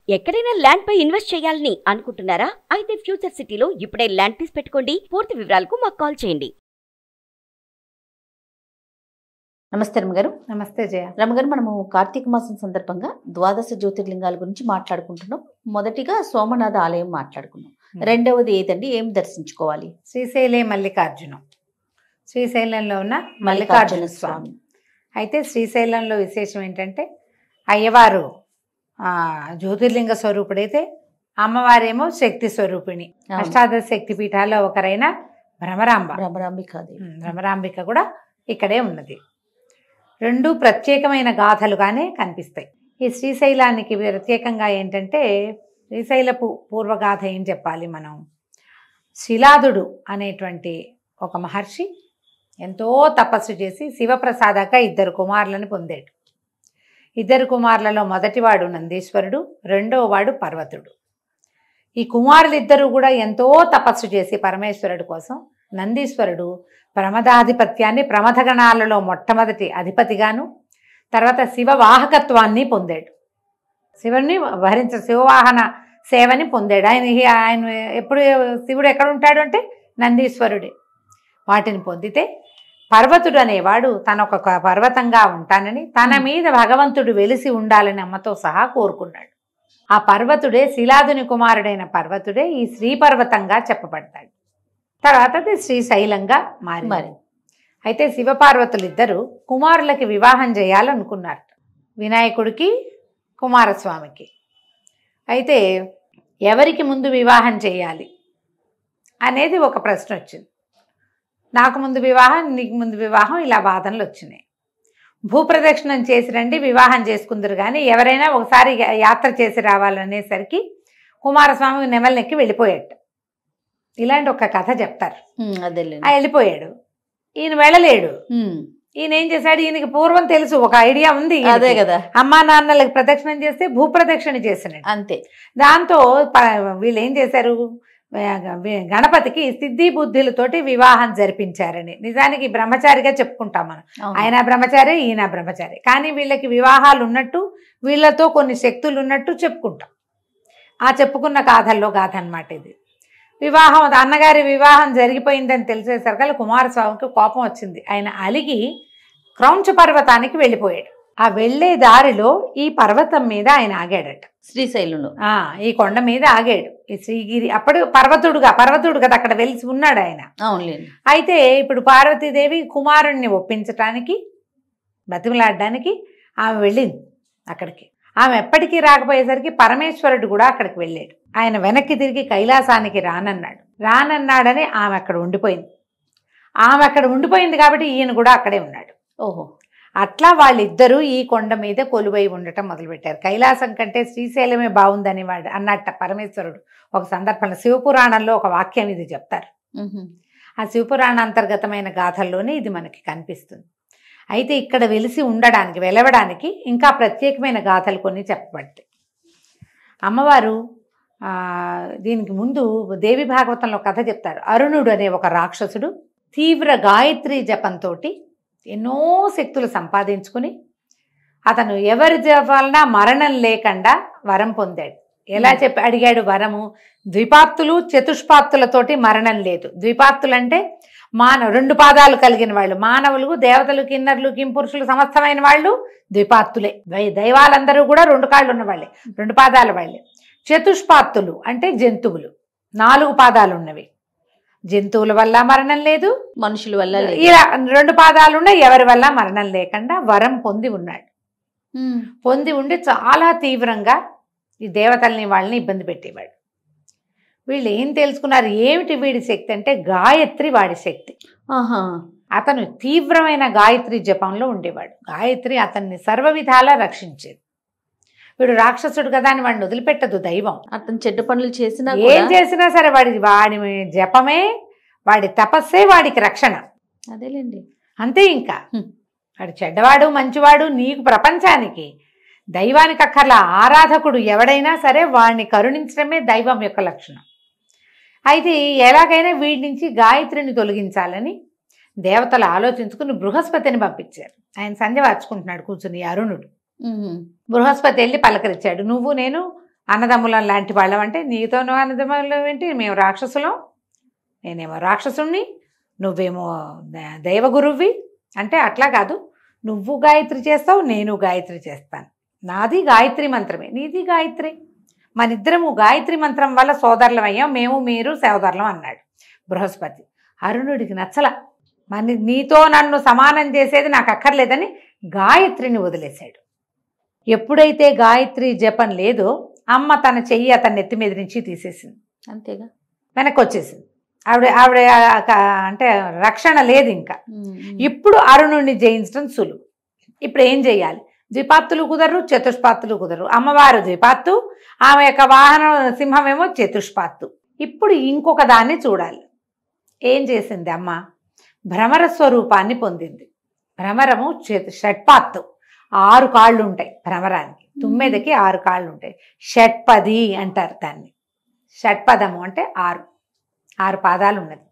ఎక్కడైనా ల్యాండ్ పై ఇన్వెస్ట్ చేయాలని అనుకుంటున్నారా? అయితే ఫ్యూచర్ సిటీలో ఇప్పుడే ల్యాండ్ తీసి పెట్టుకోండి. పూర్తి వివరాలకు మాకు కాల్ చేయండి. నమస్తే రమ్మగారు. నమస్తే జయ. రమ్మగారు, మనము కార్తీక మాసం సందర్భంగా ద్వాదశ జ్యోతిర్లింగాల గురించి మాట్లాడుకుంటున్నాం. మొదటిగా సోమనాథ ఆలయం మాట్లాడుకున్నాం. రెండవది ఏదండి, ఏం దర్శించుకోవాలి? శ్రీశైలే మల్లికార్జునం. శ్రీశైలంలో ఉన్న మల్లికార్జున స్వామి. అయితే శ్రీశైలంలో విశేషం ఏంటంటే అయ్యవారు జ్యోతిర్లింగ స్వరూపుడైతే అమ్మవారేమో శక్తి స్వరూపిణి. అష్టాదశ శక్తి పీఠాల్లో ఒకరైన భ్రమరాంబిక కూడా ఇక్కడే ఉన్నది. రెండు ప్రత్యేకమైన గాథలుగానే కనిపిస్తాయి. ఈ శ్రీశైలానికి ప్రత్యేకంగా ఏంటంటే శ్రీశైల పూర్వగాథ ఏం చెప్పాలి మనం. శిలాదుడు అనేటువంటి ఒక మహర్షి ఎంతో తపస్సు చేసి శివప్రసాదక 2 కుమారులను పొందాడు. 2 కుమారులలో మొదటివాడు నందీశ్వరుడు, రెండోవాడు పర్వతుడు. ఈ కుమారులిద్దరూ కూడా ఎంతో తపస్సు చేసి పరమేశ్వరుడు కోసం నందీశ్వరుడు ప్రమదాధిపత్యాన్ని, ప్రమథగణాలలో మొట్టమొదటి అధిపతిగాను, తర్వాత శివవాహకత్వాన్ని పొందాడు. శివుని శివవాహన సేవని పొందాడు. ఆయన ఎప్పుడు శివుడు ఎక్కడ ఉంటాడు అంటే నందీశ్వరుడే. వాటిని పొందితే పర్వతుడు అనేవాడు తన ఒక పర్వతంగా ఉంటానని, తన మీద భగవంతుడు వెలిసి ఉండాలని అమ్మతో సహా కోరుకున్నాడు. ఆ పర్వతుడే, శిలాదుని కుమారుడైన పర్వతుడే ఈ శ్రీపర్వతంగా చెప్పబడతాడు. తర్వాత అది శ్రీశైలంగా మారి. అయితే శివపార్వతులిద్దరూ కుమారులకి వివాహం చేయాలనుకున్నారు, వినాయకుడికి కుమారస్వామికి. అయితే ఎవరికి ముందు వివాహం చేయాలి అనేది ఒక ప్రశ్న వచ్చింది. నాకు ముందు వివాహం, నీకు ముందు వివాహం, ఇలా వాదనలు వచ్చినాయి. భూప్రదక్షిణం చేసి రండి, వివాహం చేసుకుందరు, కానీ ఎవరైనా ఒకసారి యాత్ర చేసి రావాలనేసరికి కుమారస్వామి నెమలనెక్కి వెళ్ళిపోయాడు. ఇలాంటి ఒక కథ చెప్తారు. వెళ్ళిపోయాడు. ఈయన వెళ్ళలేడు. ఈయన ఏం చేశాడు, ఈయనకి పూర్వం తెలుసు, ఒక ఐడియా ఉంది, అదే కదా, అమ్మా నాన్నలకు ప్రదక్షిణం చేస్తే భూప్రదక్షిణ చేసినాడు అంతే. దాంతో వీళ్ళు ఏం చేశారు, గణపతికి సిద్ధి బుద్ధులతోటి వివాహం జరిపించారని. నిజానికి బ్రహ్మచారిగా చెప్పుకుంటాం మనం, ఆయన బ్రహ్మచారి, ఈయన బ్రహ్మచారి, కానీ వీళ్ళకి వివాహాలు ఉన్నట్టు, వీళ్ళతో కొన్ని శక్తులు ఉన్నట్టు చెప్పుకుంటాం. ఆ చెప్పుకున్న గాథల్లో గాథ అన్నమాట ఇది. వివాహం, అన్నగారి వివాహం జరిగిపోయిందని తెలిసేసరికి కుమారస్వామికి కోపం వచ్చింది. ఆయన అలిగి క్రౌంచ పర్వతానికి వెళ్ళిపోయాడు. ఆ వెళ్లే దారిలో ఈ పర్వతం మీద ఆయన ఆగాడట, శ్రీశైలంలో. ఈ కొండ మీద ఆగాడు. ఈ శ్రీగిరి అప్పుడు పర్వతుడు కదా అక్కడ వెలిసి ఉన్నాడు ఆయన. అయితే ఇప్పుడు పార్వతీదేవి కుమారుణ్ణి ఒప్పించటానికి, బతిమలాడడానికి ఆమె వెళ్ళింది అక్కడికి. ఆమె ఎప్పటికీ రాకపోయేసరికి పరమేశ్వరుడు కూడా అక్కడికి వెళ్ళాడు. ఆయన వెనక్కి తిరిగి కైలాసానికి రానన్నాడని ఆమె అక్కడ ఉండిపోయింది. ఆమె అక్కడ ఉండిపోయింది కాబట్టి ఈయన కూడా అక్కడే ఉన్నాడు. ఓహో, అట్లా వాళ్ళిద్దరూ ఈ కొండ మీద కొలువై ఉండటం మొదలుపెట్టారు. కైలాసం కంటే శ్రీశైలమే బాగుందని వాడు అన్నట్ట పరమేశ్వరుడు ఒక సందర్భంలో. శివపురాణంలో ఒక వాక్యం ఇది చెప్తారు. ఆ శివపురాణ అంతర్గతమైన గాథల్లోనే ఇది మనకి కనిపిస్తుంది. అయితే ఇక్కడ వెలిసి ఉండడానికి, వెలవడానికి ఇంకా ప్రత్యేకమైన గాథలు కొన్ని చెప్పబడతాయి. అమ్మవారు దీనికి ముందు దేవి భాగవతంలో కథ చెప్తారు. అరుణుడు అనే ఒక రాక్షసుడు తీవ్ర గాయత్రి జపంతో ఎన్నో శక్తులు సంపాదించుకుని అతను ఎవరి వలన మరణం లేకుండా వరం పొందాడు. ఎలా అడిగాడు వరము? ద్విపాత్తులు చతుష్పాత్తులతోటి మరణం లేదు. ద్విపాత్తులు అంటే 2 పాదాలు కలిగిన వాళ్ళు, మానవులు, దేవతలు, కిన్నరులు, కింపురుషులు, సమస్తమైన వాళ్ళు ద్విపాత్తులే. దైవాలందరూ కూడా 2 కాళ్ళు ఉన్నవాళ్ళే, 2 పాదాల వాళ్ళే. చతుష్పాత్తులు అంటే జంతువులు, 4 పాదాలు ఉన్నవి. జంతువుల వల్ల మరణం లేదు, మనుషుల వల్ల ఇలా 2 పాదాలు ఉన్నాయి. ఎవరి వల్ల మరణం లేకుండా వరం పొంది ఉన్నాడు. పొంది ఉండి చాలా తీవ్రంగా ఈ దేవతల్ని వాళ్ళని ఇబ్బంది పెట్టేవాడు. వీళ్ళు ఏం తెలుసుకున్నారు, ఏమిటి వీడి శక్తి అంటే గాయత్రి వాడి శక్తి. అతను తీవ్రమైన గాయత్రి జపంలో ఉండేవాడు. గాయత్రి అతన్ని సర్వ విధాలా రక్షించేది. వీడు రాక్షసుడు కదా అని వాడిని వదిలిపెట్టదు దైవం. అతను చెడ్డ పనులు చేసినా, ఏం చేసినా సరే వాడి జపమే, వాడి తపస్సే వాడికి రక్షణ. అదేలేండి, అంతే. ఇంకా వాడు చెడ్డవాడు మంచివాడు నీకు ప్రపంచానికి, దైవానికి అక్కర్లా. ఆరాధకుడు ఎవడైనా సరే వాడిని కరుణించడమే దైవం యొక్క లక్షణం. అయితే ఎలాగైనా వీడి నుంచి గాయత్రిని తొలగించాలని దేవతలు ఆలోచించుకుని బృహస్పతిని పంపించారు. ఆయన సంధ్య వార్చుకుంటున్నాడు కూర్చుని అరుణుడు. బృహస్పతి వెళ్ళి పలకరించాడు, నువ్వు నేను అన్నదమ్ములం లాంటి వాళ్ళం అంటే నీతోనూ అన్నదమ్ములం ఏంటి, మేము రాక్షసులం, నేనేమో రాక్షసుణ్ణి, నువ్వేమో దైవగురువి అంటే అట్లా కాదు. నువ్వు గాయత్రి చేస్తావు, నేను గాయత్రి చేస్తాను. నాది గాయత్రి మంత్రమే, నీది గాయత్రి, మనిద్దరము గాయత్రి మంత్రం వల్ల సోదరులం అయ్యాం, మేము మీరు సోదరులం అన్నాడు బృహస్పతి. అరుణుడికి నచ్చల. నీతో నన్ను సమానం చేసేది నాకు అక్కర్లేదని గాయత్రిని వదిలేశాడు. ఎప్పుడైతే గాయత్రి జపం లేదో అమ్మ తన చెయ్యి అతని నెత్తి మీద నుంచి తీసేసింది. అంతేగా, వెనక్కి వచ్చేసింది. ఆవిడ అంటే రక్షణ లేదు ఇంకా. ఇప్పుడు అరుణుడిని జయించడం సులువు. ఇప్పుడు ఏం చెయ్యాలి? ద్విపాత్తులు కుదరరు, చతుష్పాత్తులు కుదరరు. అమ్మవారు ద్విపాత్తు, ఆమె యొక్క వాహనం సింహమేమో చతుష్పాత్తు. ఇప్పుడు ఇంకొక దాన్ని చూడాలి. ఏం చేసింది అమ్మ? భ్రమర స్వరూపాన్ని పొందింది. భ్రమరము షట్పాత్తు, 6 కాళ్ళు ఉంటాయి భ్రమరానికి. తుమ్మెదకి 6 కాళ్ళు ఉంటాయి. షట్పది అంటారు దాన్ని. షట్పదము అంటే 6 పాదాలు ఉన్నది.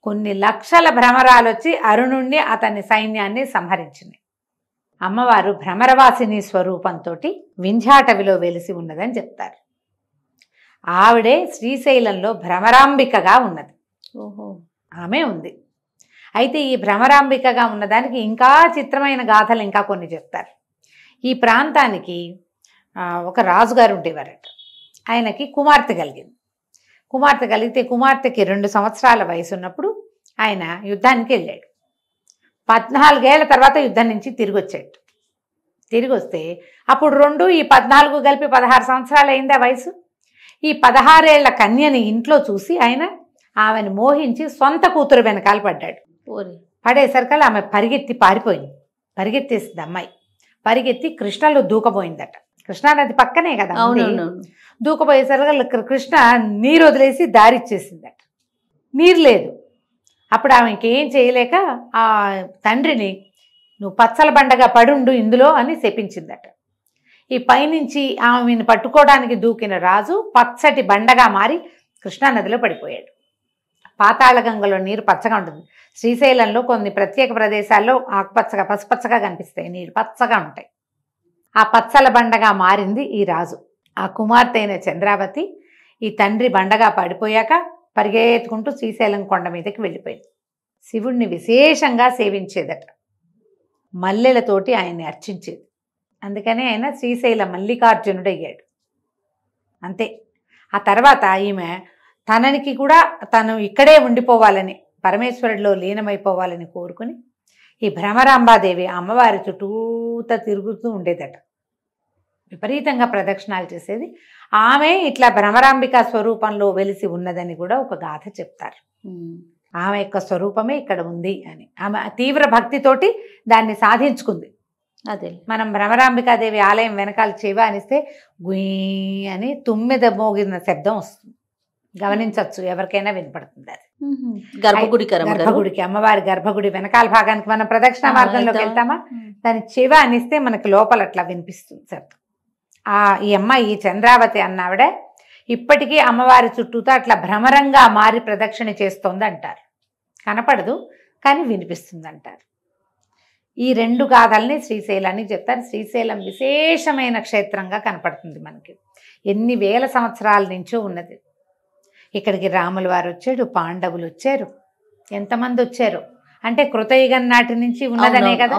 కొన్ని లక్షల భ్రమరాలు వచ్చి అరుణుణ్ణి అతని సైన్యాన్ని సంహరించినాయి. అమ్మవారు భ్రమరవాసిని స్వరూపంతో వింధ్యాటవిలో వెలిసి ఉన్నదని చెప్తారు. ఆవిడే శ్రీశైలంలో భ్రమరాంబికగా ఉన్నది. ఓహో, ఆమె ఉంది. అయితే ఈ భ్రమరాంబికగా ఉన్నదానికి ఇంకా చిత్రమైన గాథలు ఇంకా కొన్ని చెప్తారు. ఈ ప్రాంతానికి ఒక రాజుగారు ఉండేవారట. ఆయనకి కుమార్తె కలిగింది. కుమార్తె కలిగితే కుమార్తెకి 2 సంవత్సరాల వయసు ఉన్నప్పుడు ఆయన యుద్ధానికి వెళ్ళాడు. 14 ఏళ్ల తర్వాత యుద్ధం నుంచి తిరిగి వచ్చాడు. తిరిగి వస్తే అప్పుడు 2 ఈ 14 కలిపి 16 సంవత్సరాలు అయిందా వయసు. ఈ 16 ఏళ్ల కన్యని ఇంట్లో చూసి ఆయన ఆమెను మోహించి సొంత కూతురు వెనకాల పడ్డాడు. పడేసరికల్లా ఆమె పరిగెత్తి పారిపోయింది. పరిగెత్తేసింది అమ్మాయి. పరిగెత్తి కృష్ణలో దూకపోయిందట. కృష్ణానది పక్కనే కదా. దూకపోయేసరికల్లా కృష్ణ నీరు వదిలేసి దారిచ్చేసిందట. నీరు లేదు. అప్పుడు ఆమెకి ఏం చేయలేక ఆ తండ్రిని నువ్వు పచ్చల బండగా పడుండు ఇందులో అని శపించిందట. ఈ పైనుంచి ఆమెను పట్టుకోవడానికి దూకిన రాజు పచ్చటి బండగా మారి కృష్ణానదిలో పడిపోయాడు. పాతాళగంగలో నీరు పచ్చగా ఉంటుంది. శ్రీశైలంలో కొన్ని ప్రత్యేక ప్రదేశాల్లో ఆకుపచ్చగా పసుపచ్చగా కనిపిస్తాయి, నీరు పచ్చగా ఉంటాయి. ఆ పచ్చల బండగా మారింది ఈ రాజు. ఆ కుమార్తె అయిన చంద్రావతి ఈ తండ్రి బండగా పడిపోయాక పరిగెత్తుకుంటూ శ్రీశైలం కొండ మీదకి వెళ్ళిపోయింది. శివుణ్ణి విశేషంగా సేవించేదట. మల్లెలతోటి ఆయన్ని అర్చించేది. అందుకనే ఆయన శ్రీశైల మల్లికార్జునుడు అయ్యాడు. అంతే. ఆ తర్వాత ఈమె తననికి కూడా తను ఇక్కడే ఉండిపోవాలని, పరమేశ్వరుడిలో లీనమైపోవాలని కోరుకుని ఈ భ్రమరాంబాదేవి అమ్మవారి చుట్టూత తిరుగుతూ ఉండేదట. విపరీతంగా ప్రదక్షిణాలు చేసేది. ఆమె ఇట్లా భ్రమరాంబిక స్వరూపంలో వెలిసి ఉన్నదని కూడా ఒక గాథ చెప్తారు. ఆమె యొక్క స్వరూపమే ఇక్కడ ఉంది అని. ఆమె తీవ్ర భక్తితోటి దాన్ని సాధించుకుంది. అదే మనం భ్రమరాంబికాదేవి ఆలయం వెనకాల చెవి అనిస్తే గుయ్ అని తుమ్మెద మోగిన శబ్దం వస్తుంది. గమనించవచ్చు, ఎవరికైనా వినపడుతుంది. అది గర్భగుడికి, అమ్మవారి గర్భగుడి వెనకాల భాగానికి మనం ప్రదక్షిణ మార్గంలోకి వెళ్తామా, దాని చెవి అనిస్తే మనకి లోపల అట్లా వినిపిస్తుంది శబ్దం. ఈ అమ్మాయి చంద్రావతి అన్నావిడ ఇప్పటికీ అమ్మవారి చుట్టూతో అట్లా భ్రమరంగా మారి ప్రదక్షిణ చేస్తోంది అంటారు. కనపడదు కానీ వినిపిస్తుంది అంటారు. ఈ 2 గాథల్ని శ్రీశైలానికి చెప్తారు. శ్రీశైలం విశేషమైన క్షేత్రంగా కనపడుతుంది మనకి. ఎన్ని వేల సంవత్సరాల నుంచో ఉన్నది. ఇక్కడికి రాముల వారు వచ్చాడు, పాండవులు వచ్చారు, ఎంతమంది వచ్చారు అంటే కృతయుగం నాటి నుంచి ఉన్నదనే కదా.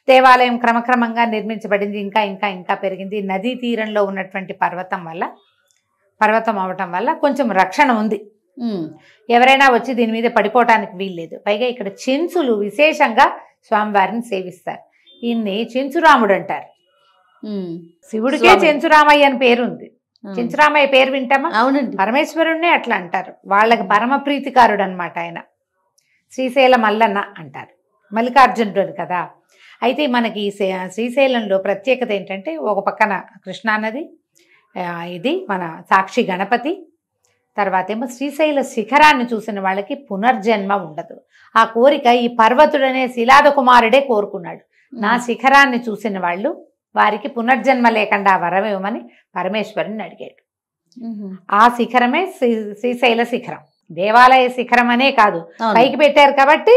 దేవాలయం క్రమక్రమంగా నిర్మించబడింది, ఇంకా ఇంకా ఇంకా పెరిగింది. నదీ తీరంలో ఉన్నటువంటి పర్వతం అవటం వల్ల కొంచెం రక్షణ ఉంది. ఎవరైనా వచ్చి దీని మీద పడిపోవటానికి వీల్లేదు. పైగా ఇక్కడ చెంచులు విశేషంగా స్వామివారిని సేవిస్తారు. ఈయన్ని చెంచురాముడు అంటారు. శివుడికే చెంచురామయ్య అని పేరు ఉంది. చెంచురామయ్య పేరు వింటామా? అవునండి. పరమేశ్వరుణ్ణే అట్లా అంటారు. వాళ్ళకి పరమ ప్రీతికారుడు అనమాట ఆయన. శ్రీశైల మల్లన్న అంటారు, మల్లికార్జునుడు కదా. అయితే మనకి శ్రీశైలంలో ప్రత్యేకత ఏంటంటే ఒక పక్కన కృష్ణానది, ఇది మన సాక్షి గణపతి, తర్వాత ఏమో శ్రీశైల శిఖరాన్ని చూసిన వాళ్ళకి పునర్జన్మ ఉండదు. ఆ కోరిక ఈ పర్వతుడనే శిలాద కుమారుడే కోరుకున్నాడు. నా శిఖరాన్ని చూసిన వాళ్ళు వారికి పునర్జన్మ లేకుండా వరమివ్వమని పరమేశ్వరుని అడిగాడు. ఆ శిఖరమే శ్రీశైల శిఖరం. దేవాలయ శిఖరం అనే కాదు, పైకి పెట్టారు కాబట్టి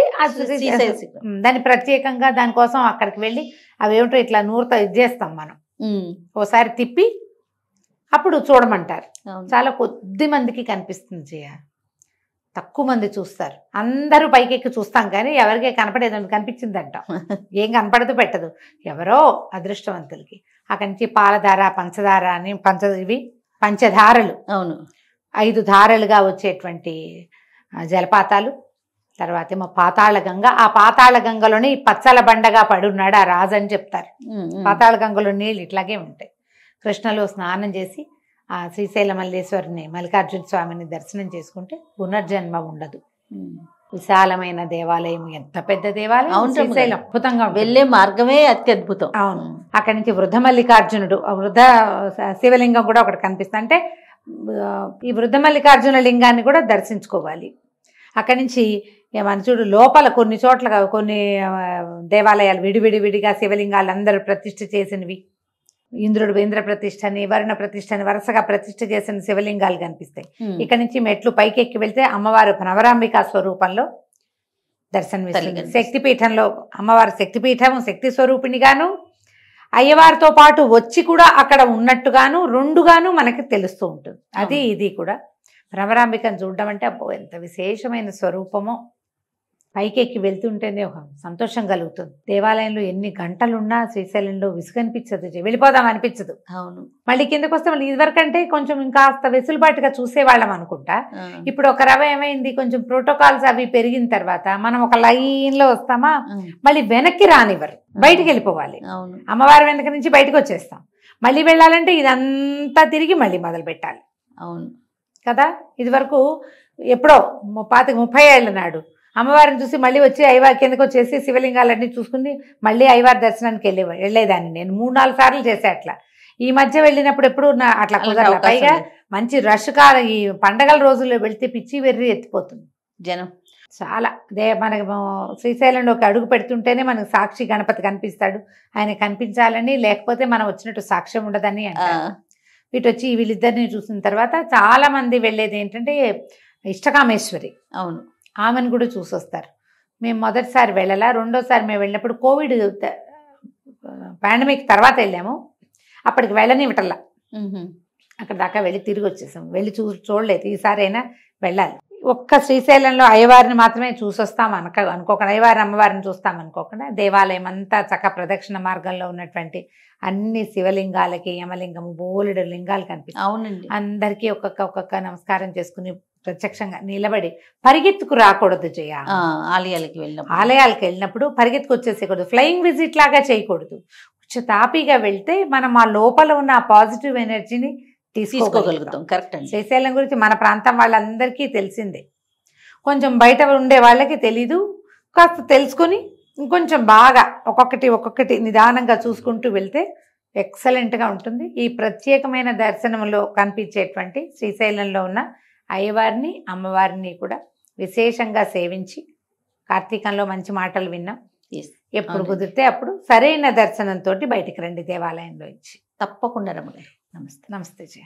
దాన్ని ప్రత్యేకంగా దానికోసం అక్కడికి వెళ్ళి అవేమిటో ఇట్లా నూరుతో ఇది చేస్తాం మనం. ఓసారి తిప్పి అప్పుడు చూడమంటారు. అవును. చాలా కొద్ది మందికి కనిపిస్తుంది జయ, తక్కువ మంది చూస్తారు. అందరూ పైకెక్కి చూస్తాం కానీ ఎవరికే కనపడేది కనిపించిందంట. ఏం కనపడదు పెట్టదు, ఎవరో అదృష్టవంతులకి. అక్కడి నుంచి పాలధార, పంచదార అని ఇవి పంచధారలు, అవును 5 ధారలుగా వచ్చేటువంటి జలపాతాలు. తర్వాత ఏమో పాతాళ గంగ. ఆ పాతాళ గంగలోని పచ్చల బండగా పడున్నాడు ఆ రాజు అని చెప్తారు. పాతాళ గంగలో నీళ్ళు ఇట్లాగే ఉంటాయి. కృష్ణలో స్నానం చేసి ఆ శ్రీశైల మల్లేశ్వరిని, మల్లికార్జున స్వామిని దర్శనం చేసుకుంటే పునర్జన్మ ఉండదు. విశాలమైన దేవాలయం, ఎంత పెద్ద దేవాలయం. అవును, శ్రీశైలం అద్భుతంగా ఉంటుంది. వెళ్ళే మార్గమే అత్యద్భుతం. అవును. అక్కడి నుంచి వృద్ధ మల్లికార్జునుడు, వృద్ధ శివలింగం కూడా ఒకటి కనిపిస్తుంది. అంటే ఈ వృద్ధ మల్లికార్జున లింగాన్ని కూడా దర్శించుకోవాలి. అక్కడి నుంచి మన చూడు లోపల కొన్ని చోట్ల కొన్ని దేవాలయాలు విడివిడిగా శివలింగాలు అందరూ ప్రతిష్ఠ చేసినవి. ఇంద్రుడు ఇంద్ర ప్రతిష్ఠని, వరుణ ప్రతిష్ఠని వరుసగా ప్రతిష్ఠ చేసిన శివలింగాలు కనిపిస్తాయి. ఇక్కడ నుంచి మెట్లు పైకెక్కి వెళ్తే అమ్మవారు నవరాంబికా స్వరూపంలో దర్శనమిస్తుంది. శక్తిపీఠంలో అమ్మవారు శక్తిపీఠం, శక్తి స్వరూపిణిగాను, అయ్యవారితో పాటు వచ్చి కూడా అక్కడ ఉన్నట్టుగాను, రెండుగాను మనకి తెలుస్తూ ఉంటుంది. అది ఇది కూడా భ్రమరాంబికను చూడడం అంటే అబ్బో ఎంత విశేషమైన స్వరూపమో. పైకెక్కి వెళ్తుంటేనే ఒక సంతోషం కలుగుతుంది. దేవాలయంలో ఎన్ని గంటలున్నా శ్రీశైలంలో విసుగనిపించదు, వెళ్ళిపోదాం అనిపించదు. అవును. మళ్ళీ కిందకు వస్తే మళ్ళీ ఇదివరకంటే కొంచెం ఇంకాస్త వెసులుబాటుగా చూసేవాళ్ళం అనుకుంటా. ఇప్పుడు ఒక రవ ఏమైంది, కొంచెం ప్రోటోకాల్స్ అవి పెరిగిన తర్వాత మనం ఒక లైన్లో వస్తామా, మళ్ళీ వెనక్కి రానివ్వరు, బయటికి వెళ్ళిపోవాలి. అమ్మవారి వెనక నుంచి బయటకు వచ్చేస్తాం. మళ్ళీ వెళ్ళాలంటే ఇదంతా తిరిగి మళ్ళీ మొదలు పెట్టాలి. అవును కదా. ఇది వరకు ఎప్పుడో 30 ఏళ్ళ నాడు అమ్మవారిని చూసి మళ్ళీ వచ్చి అయ్యవారి కిందకు వచ్చేసి శివలింగాలన్నీ చూసుకుని మళ్ళీ అయ్యవారి దర్శనానికి వెళ్ళేదాన్ని నేను. 3-4 సార్లు చేసే అట్లా. ఈ మధ్య వెళ్ళినప్పుడు ఎప్పుడు అట్లా కుదరల. పైగా మంచి రష్ కాల ఈ పండగల రోజుల్లో వెళ్తే పిచ్చి వెర్రి ఎత్తిపోతుంది జనం చాలా. మనకు శ్రీశైలంలోకి అడుగు పెడుతుంటేనే మనకు సాక్షి గణపతి కనిపిస్తాడు. ఆయన కనిపించాలని, లేకపోతే మనం వచ్చినట్టు సాక్ష్యం ఉండదని అంటారు. ఇటు వచ్చి వీళ్ళిద్దరిని చూసిన తర్వాత చాలా మంది వెళ్ళేది ఏంటంటే ఇష్టకామేశ్వరి. అవును, ఆమెను కూడా చూసొస్తారు. మేము మొదటిసారి వెళ్ళాలా, రెండోసారి మేము వెళ్ళినప్పుడు కోవిడ్ పాండమిక్ తర్వాత వెళ్ళాము. అప్పటికి వెళ్ళనివ్వటల్లా, అక్కడ దాకా వెళ్ళి తిరిగి వచ్చేసాము. వెళ్ళి చూడలేదు. ఈసారి అయినా వెళ్ళాలి. ఒక్క శ్రీశైలంలో అయ్యవారిని మాత్రమే చూసొస్తాం అనుకోకుండా, అయ్యవారి అమ్మవారిని చూస్తాం అనుకోకుండా, దేవాలయం అంతా చక్క ప్రదక్షిణ మార్గంలో ఉన్నటువంటి అన్ని శివలింగాలకి, యమలింగము, బోలెడు లింగాలు కనిపిస్తాయి. అవునండి. అందరికీ ఒక్కొక్క నమస్కారం చేసుకుని ప్రత్యక్షంగా నిలబడి పరిగెత్తుకు రాకూడదు జయ. ఆలయాలకు వెళ్ళినప్పుడు పరిగెత్తుకు వచ్చేసేయకూడదు, ఫ్లయింగ్ విజిట్ లాగా చేయకూడదు. కొంచెం తాపీగా వెళ్తే మనం ఆ లోపల ఉన్న ఆ పాజిటివ్ ఎనర్జీని తీసుకోగలుగుతాం. కరెక్ట్. శ్రీశైలం గురించి మన ప్రాంతం వాళ్ళందరికీ తెలిసిందే, కొంచెం బయట ఉండే వాళ్ళకి తెలీదు. కాస్త తెలుసుకుని ఇంకొంచెం బాగా ఒక్కొక్కటి నిదానంగా చూసుకుంటూ వెళ్తే ఎక్సలెంట్గా ఉంటుంది. ఈ ప్రత్యేకమైన దర్శనంలో కనిపించేటువంటి శ్రీశైలంలో ఉన్న అయ్యవారిని, అమ్మవారిని కూడా విశేషంగా సేవించి కార్తీకంలో మంచి మాటలు విన్నాం. ఎప్పుడు కుదిరితే అప్పుడు సరైన దర్శనంతో బయటికి రండి దేవాలయంలో ఇచ్చి. తప్పకుండా రమ్మగారు. నమస్తే. నమస్తే జయ.